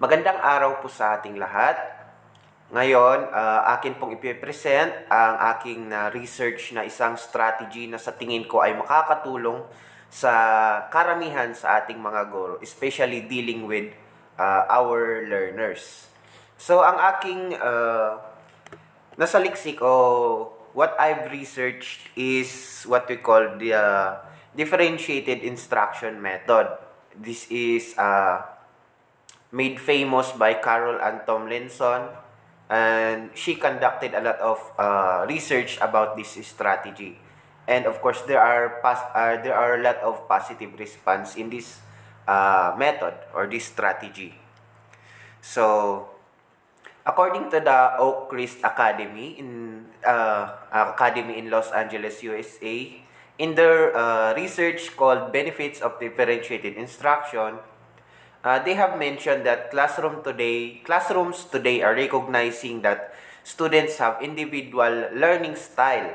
Magandang araw po sa ating lahat. Ngayon, akin pong ipipresent ang aking research na isang strategy na sa tingin ko ay makakatulong sa karamihan sa ating mga guro, especially dealing with our learners. So, ang aking nasa liksik o what I've researched is what we call the differentiated instruction method. This is made famous by Carol Ann Tomlinson, and she conducted a lot of research about this strategy. And of course, there are a lot of positive response in this method or this strategy. So, according to the Oak Ridge Academy in Los Angeles, USA, in their research called Benefits of Differentiated Instruction, they have mentioned that classrooms today are recognizing that students have individual learning style,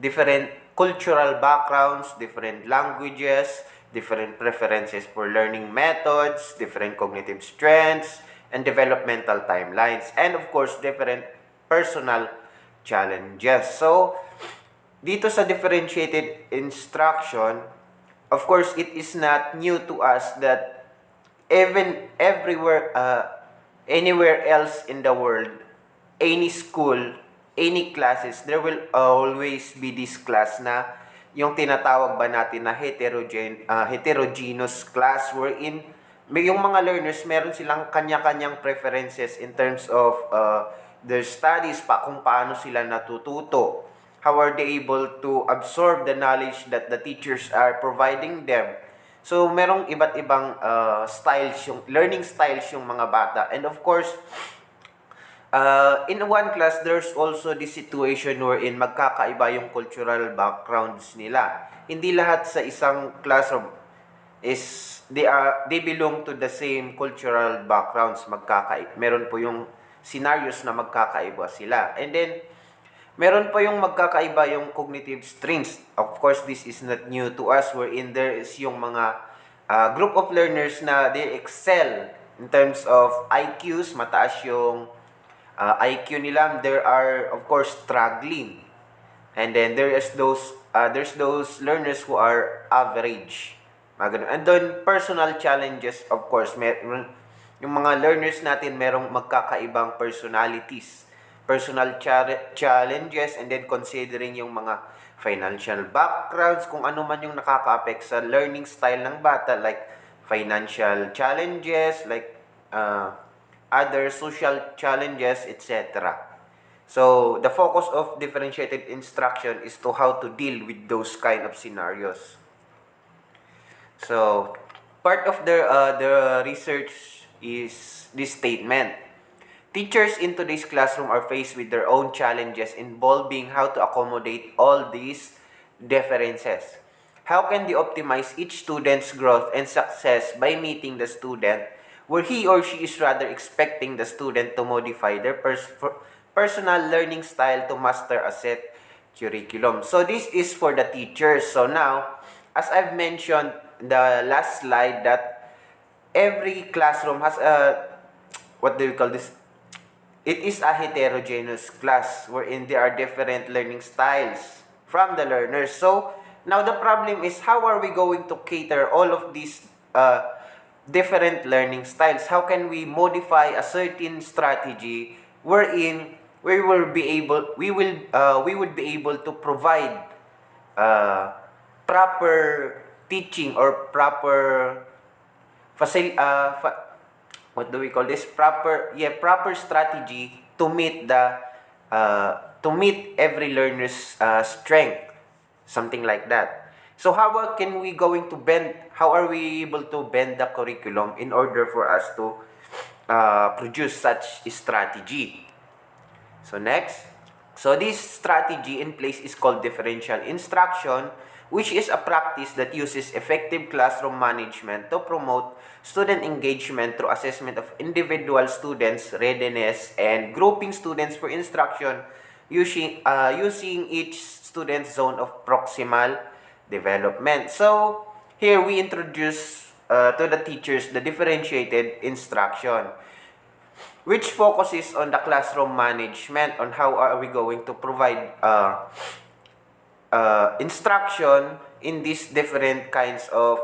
different cultural backgrounds, different languages, different preferences for learning methods, different cognitive strengths, and developmental timelines, and of course, different personal challenges. So, dito sa differentiated instruction, of course, it is not new to us that even everywhere, anywhere else in the world, any school, any classes, there will always be this class na yung tinatawag ba natin na heterogeneous class wherein yung mga learners meron silang kanya-kanyang preferences in terms of their studies, kung paano sila natututo, how are they able to absorb the knowledge that the teachers are providing them. So, merong iba't ibang learning styles yung mga bata. And of course, in one class, there's also this situation wherein magkakaiba yung cultural backgrounds nila. Hindi lahat sa isang classroom they belong to the same cultural backgrounds, meron po yung scenarios na magkakaiba sila. And then, meron pa yung magkakaiba yung cognitive strengths. Of course, this is not new to us wherein there is yung mga group of learners na they excel in terms of IQs, mataas yung IQ nila. There are, of course, struggling. And then there's those learners who are average. And then personal challenges, of course, yung mga learners natin merong magkakaibang personalities, personal challenges, and then considering yung mga financial backgrounds, kung ano man yung nakaka-affect sa learning style ng bata, like financial challenges, like other social challenges, etc. So, the focus of differentiated instruction is to how to deal with those kind of scenarios. So, part of the research is this statement. Teachers in today's classroom are faced with their own challenges involving how to accommodate all these differences. How can they optimize each student's growth and success by meeting the student where he or she is rather expecting the student to modify their personal learning style to master a set curriculum? So, this is for the teachers. So, now, as I've mentioned the last slide, that every classroom has what do we call this? It is a heterogeneous class wherein there are different learning styles from the learners. So, now the problem is, how are we going to cater all of these different learning styles? How can we modify a certain strategy wherein we would be able to provide proper teaching or proper what do we call this? Proper strategy to meet every learner's strength, something like that. So how are we able to bend the curriculum in order for us to produce such strategy? So next, so this strategy in place is called differential instruction, which is a practice that uses effective classroom management to promote student engagement through assessment of individual students' readiness and grouping students for instruction using each student's zone of proximal development. So, here we introduce to the teachers the differentiated instruction, which focuses on the classroom management, on how are we going to provide instruction in these different kinds of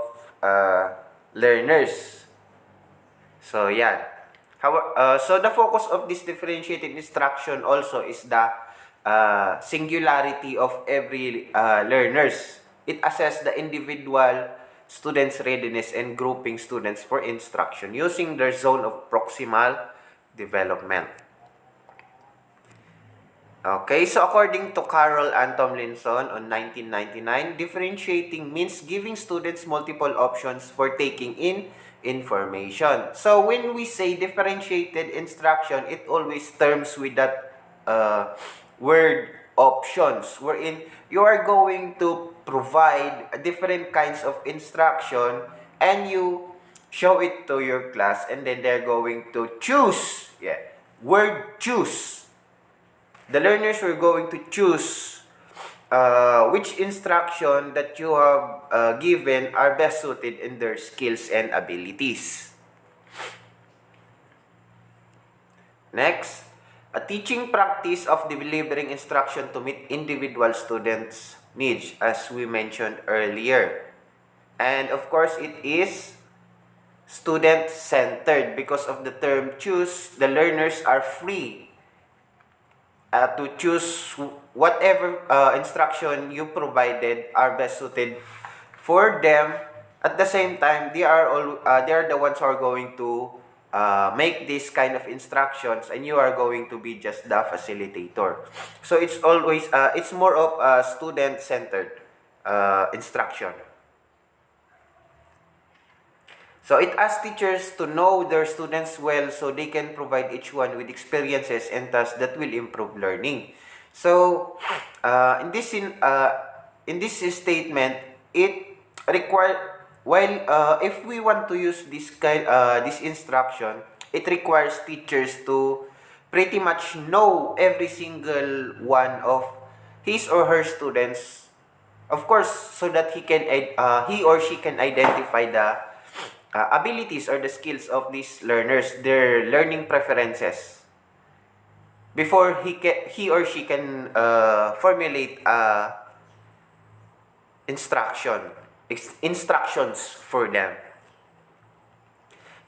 learners. So, yeah. So, the focus of this differentiated instruction also is the singularity of every learners. It assesses the individual students' readiness and grouping students for instruction using their zone of proximal development. Okay, so according to Carol and Tomlinson on 1999, differentiating means giving students multiple options for taking in information. So when we say differentiated instruction, it always terms with that word options, wherein you are going to provide different kinds of instruction and you show it to your class, and then they're going to choose. Yeah, word choose. The learners were going to choose which instruction that you have given are best suited in their skills and abilities. Next, a teaching practice of delivering instruction to meet individual students' needs, as we mentioned earlier. And of course, it is student-centered because of the term choose. The learners are free to choose whatever instruction you provided are best suited for them. At the same time, they are the ones who are going to make this kind of instructions, and you are going to be just the facilitator. So it's always it's more of a student-centered instruction. So it asks teachers to know their students well so they can provide each one with experiences and tasks that will improve learning. So in this statement, it requires, while if we want to use this instruction, it requires teachers to pretty much know every single one of his or her students, of course, so that he or she can identify the abilities or the skills of these learners, their learning preferences, before he or she can formulate instructions for them.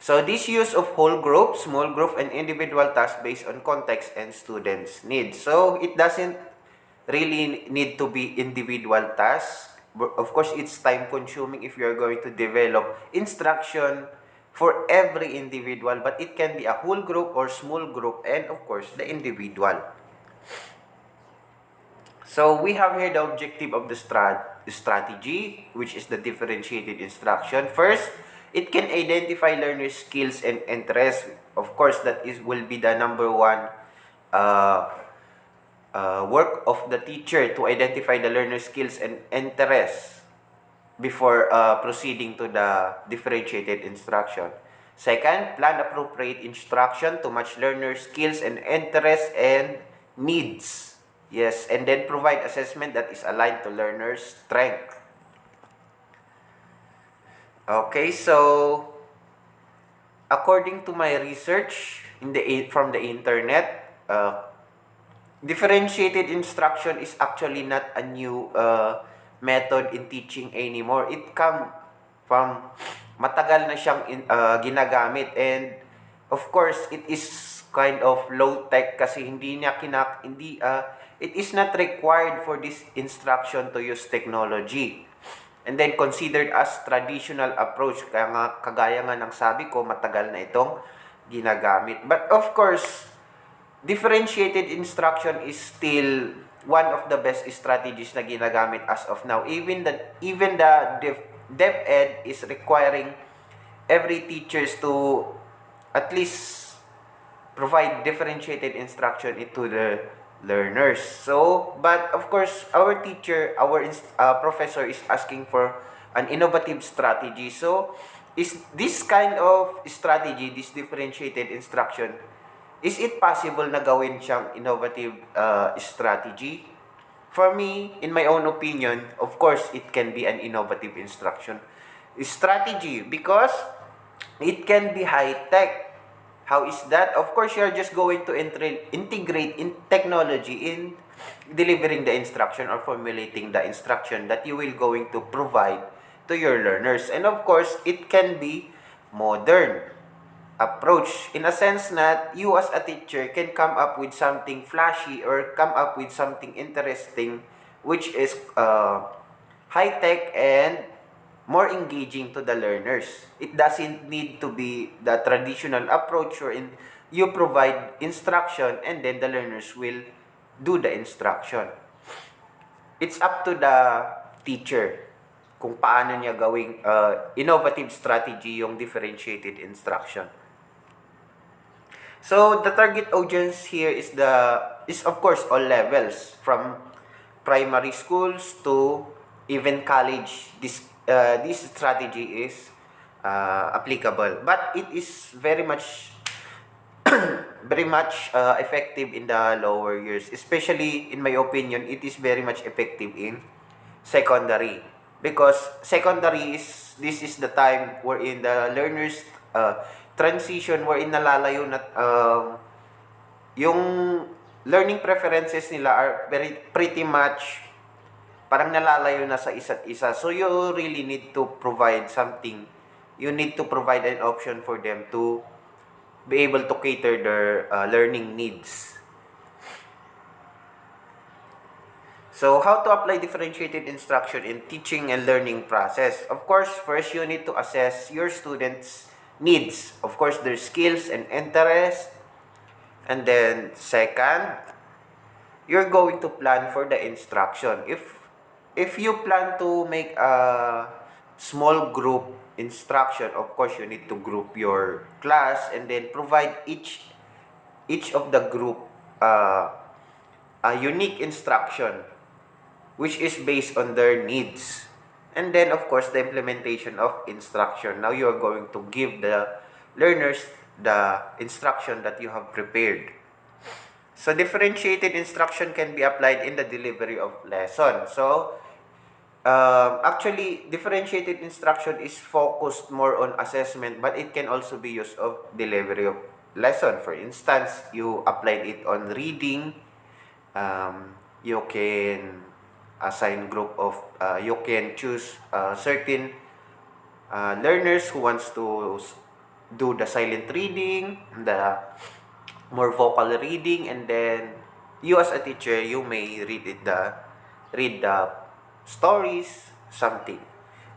So this use of whole group, small group, and individual tasks based on context and students' needs. So it doesn't really need to be individual tasks. Of course, it's time consuming if you're going to develop instruction for every individual, but it can be a whole group or small group, and of course, the individual. So we have here the objective of the strategy, which is the differentiated instruction. First, it can identify learners' skills and interests. Of course, will be the number one work of the teacher, to identify the learner's skills and interests before proceeding to the differentiated instruction. Second, plan appropriate instruction to match learners' skills and interests and needs. Yes, and then provide assessment that is aligned to learners' strength. Okay, so according to my research from the internet, differentiated instruction is actually not a new method in teaching anymore. It come from matagal na siyang ginagamit, and of course it is kind of low tech kasi it is not required for this instruction to use technology, and then considered as traditional approach, kagaya nga ng sabi ko, matagal na itong ginagamit. But of course, differentiated instruction is still one of the best strategies na ginagamit as of now. Even the DepEd is requiring every teachers to at least provide differentiated instruction into the learners. So, but of course, our professor is asking for an innovative strategy. So, is this kind of strategy, this differentiated instruction, is it possible na gawin siyang innovative strategy? For me, in my own opinion, of course, it can be an innovative instruction. strategy because it can be high tech. How is that? Of course, you're just going to integrate in technology in delivering the instruction or formulating the instruction that you will going to provide to your learners. And of course, it can be modern approach in a sense that you as a teacher can come up with something flashy or come up with something interesting which is high tech and more engaging to the learners. It doesn't need to be the traditional approach wherein you provide instruction and then the learners will do the instruction. It's up to the teacher kung paano niya gawing innovative strategy yung differentiated instruction. So the target audience here is of course all levels from primary schools to even college. This strategy is applicable, but it is very much effective in the lower years. Especially in my opinion, it is very much effective in secondary because secondary is this is the time wherein the learners transition wherein nalalayo na yung learning preferences nila are pretty much parang nalalayo na sa isa't isa. So you really need to provide something. You need to provide an option for them to be able to cater their learning needs. So, how to apply differentiated instruction in teaching and learning process? Of course, first you need to assess your students' needs. Of course, their skills and interests. And then, second, you're going to plan for the instruction. If you plan to make a small group instruction, of course, you need to group your class and then provide each of the group a unique instruction which is based on their needs. And then, of course, the implementation of instruction. Now, you are going to give the learners the instruction that you have prepared. So, differentiated instruction can be applied in the delivery of lesson. So, actually, differentiated instruction is focused more on assessment, but it can also be used of delivery of lesson. For instance, you applied it on reading. You can assign group of you can choose certain learners who wants to do the silent reading, the more vocal reading, and then you as a teacher you may read the stories, something.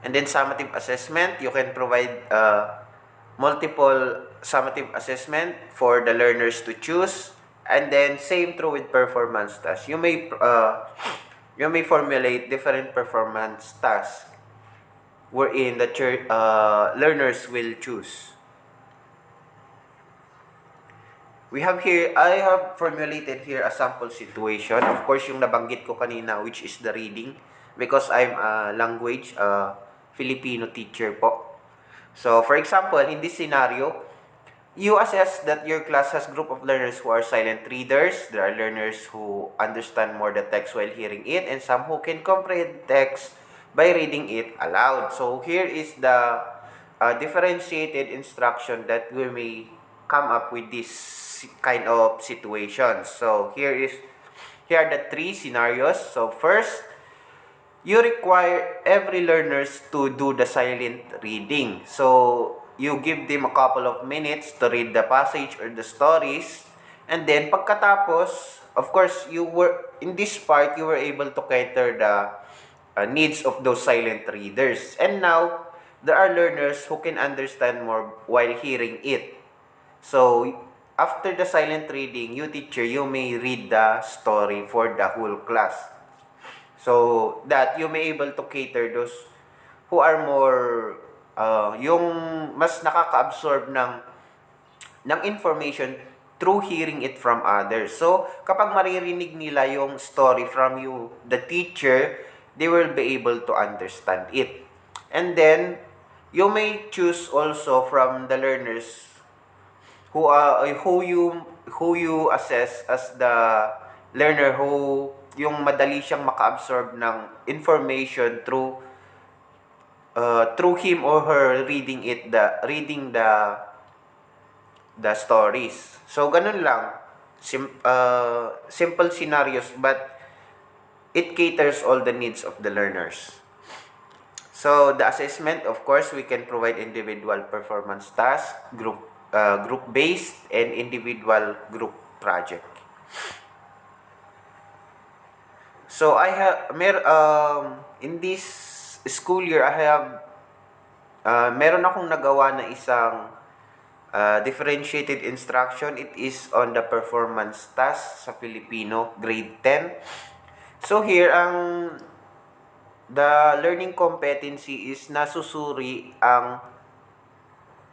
And then summative assessment, you can provide multiple summative assessment for the learners to choose. And then same true with performance tasks. You may formulate different performance tasks wherein the learners will choose. I have formulated here a sample situation. Of course, yung nabanggit ko kanina, which is the reading, because I'm a language Filipino teacher po. So, for example, in this scenario, you assess that your class has group of learners who are silent readers. There are learners who understand more the text while hearing it, and some who can comprehend text by reading it aloud. So here is the differentiated instruction that we may come up with this kind of situations. So here are the three scenarios. So first, you require every learners to do the silent reading. So you give them a couple of minutes to read the passage or the stories. And then, pagkatapos, of course, in this part, you were able to cater the needs of those silent readers. And now, there are learners who can understand more while hearing it. So, after the silent reading, you teacher, you may read the story for the whole class. So, that you may able to cater those who are more yung mas nakaka-absorb ng information through hearing it from others. So, kapag maririnig nila yung story from you, the teacher, they will be able to understand it. And then, you may choose also from the learners who you assess as the learner who yung madali siyang maka-absorb ng information through through him or her reading the stories. So ganun lang. Simple scenarios, but it caters all the needs of the learners. So the assessment, of course, we can provide individual performance tasks, group based, and individual group project. So I have in this school year I have meron akong nagawa na isang differentiated instruction. It is on the performance task sa Filipino, grade 10. So here, the learning competency is nasusuri ang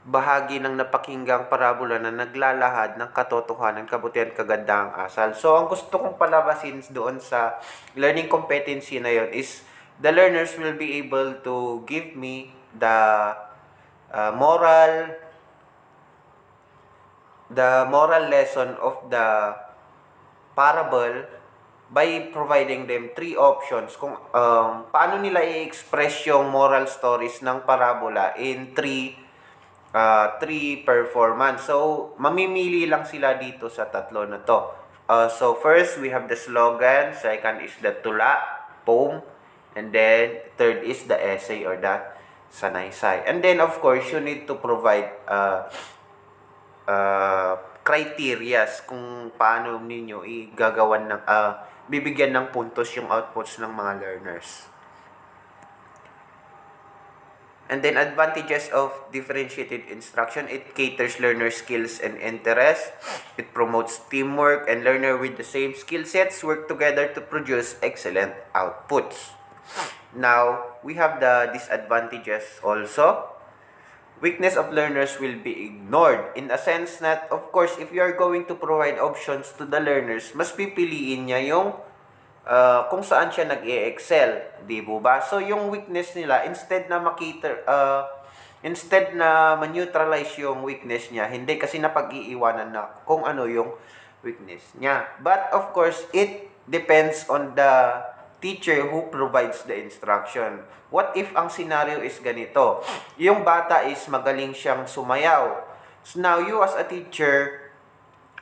bahagi ng napakinggang parabola na naglalahad ng katotohanan, kabutihan, kagandahang asal. So, ang gusto kong palabasin doon sa learning competency na yon is the learners will be able to give me the moral lesson of the parable by providing them 3 options kung paano nila i-express yung moral stories ng parabola in 3 performance. So, mamimili lang sila dito sa tatlo na to. So, first, we have the slogan. Second is the tula, poem. And then, third is the essay or the sanaysay. And then, of course, you need to provide criterias kung paano ninyo igagawan ng bibigyan ng puntos yung outputs ng mga learners. And then advantages of differentiated instruction, it caters learner skills and interests. It promotes teamwork, and learner with the same skill sets work together to produce excellent outputs. Now, we have the disadvantages also. Weakness of learners will be ignored in a sense that, of course, if you are going to provide options to the learners, mas pipiliin niya yung kung saan siya nag-e-excel, di ba? So, yung weakness nila, instead na ma-neutralize yung weakness niya, hindi kasi napag-iiwanan na kung ano yung weakness niya. But, of course, it depends on the teacher who provides the instruction. What if ang scenario is ganito? Yung bata is magaling siyang sumayaw. So, now, you as a teacher,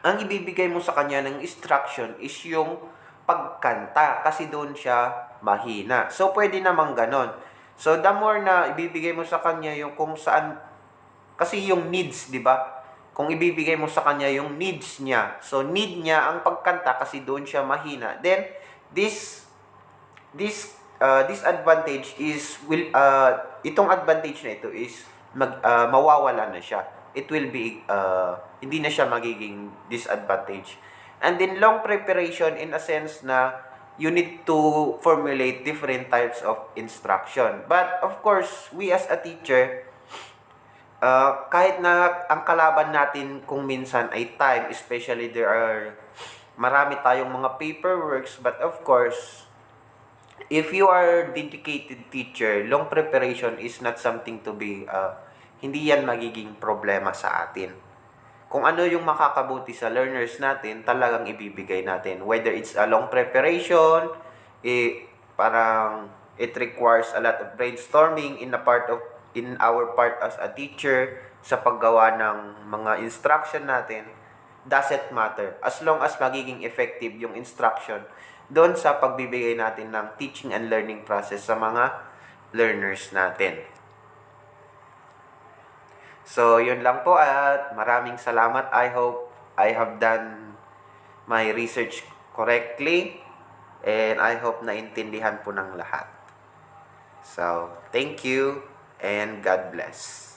ang ibibigay mo sa kanya ng instruction is yung pagkanta kasi doon siya mahina. So, pwede namang ganon. So, the more na ibibigay mo sa kanya yung kung saan, kasi yung needs, di ba? Kung ibibigay mo sa kanya yung needs niya, so need niya ang pagkanta kasi doon siya mahina, then this advantage is, itong advantage na ito is, mawawala na siya. It will be, hindi na siya magiging disadvantage. And then long preparation in a sense na you need to formulate different types of instruction. But of course, we as a teacher, kahit na ang kalaban natin kung minsan ay time, especially marami tayong mga paperworks, but of course, if you are dedicated teacher, long preparation is not something to be, hindi yan magiging problema sa atin. Kung ano yung makakabuti sa learners natin, talagang ibibigay natin. Whether it's a long preparation, parang it requires a lot of brainstorming in our part as a teacher sa paggawa ng mga instruction natin, doesn't matter. As long as magiging effective yung instruction doon sa pagbibigay natin ng teaching and learning process sa mga learners natin. So, yun lang po at maraming salamat. I hope I have done my research correctly and I hope naintindihan po ng lahat. So, thank you and God bless.